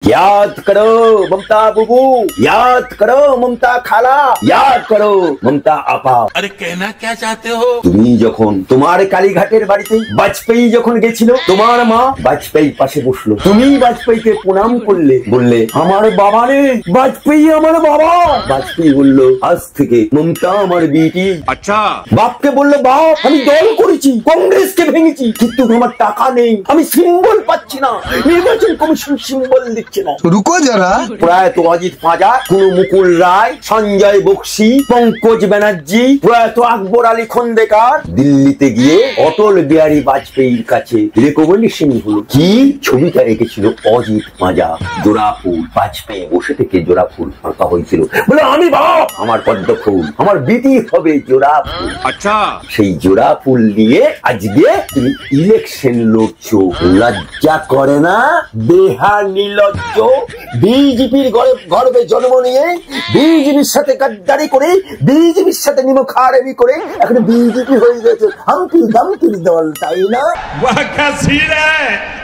याद करो ममता बुबू, याद करो ममता खाला, याद करो ममता আপা। अरे कहना क्या चाहते हो? তুমি যখন তোমার কালীঘাটের বাড়িতে বাজপেয়ী যখন গেছিল, তোমার মা বাজপেয়ীর পাশে বসলো, তুমি বাজপেয়ীকে প্রণাম করলে, বললে আমার বাবা রে, বাজপেয়ী আমার বাবা। বাজপেয়ী বলল আজ থেকে মমতা আমার বিটি। अच्छा। বাপকে বললো বাপ আমি দল করেছি, কংগ্রেসকে ভেঙেছি, কিন্তু আমার টাকা নেই, আমি সিম্বল পাচ্ছি না, নির্বাচন কমিশন সিম্বল দিচ্ছে না। রুকো যারা। প্রয়াত অজিত পাজা, কুনু মুকুল রায়, সঞ্জয় বক্সি, পঙ্কজ ব্যানার্জি, প্রয়াত আকবর আলী খন্দেকার দিল্লিতে গিয়ে অটল বিহারী বাজপেয়ীর কাছে রেকমেন্ডেশন হলো। কি ছবিটা এঁকেছিল অজিত পাজা, জোড়া ফুল, বাজপেয়ী বসে থেকে জোড়া ফুল আঁকা হয়েছিল। বলে আমি বাপ, আমার পদ্ম ফুল, আমার বিটি হবে জোড়া ফুল। अच्छा। সেই জোড়া ফুল নিয়ে আজকে তুমি ইলেকশন লড়ছো, লজ্জা করে না? বেহার নির্লজ্জ, বিজেপির গর্বে জন্ম নিয়ে, বিজেপির সাথে গাদ্দারি করে, বিজেপির সাথে নিমখারামি করে এখন বিজেপি হয়ে গেছে হাম্পি ডাম্পির দল, তাই না? वाह क्या सीन है।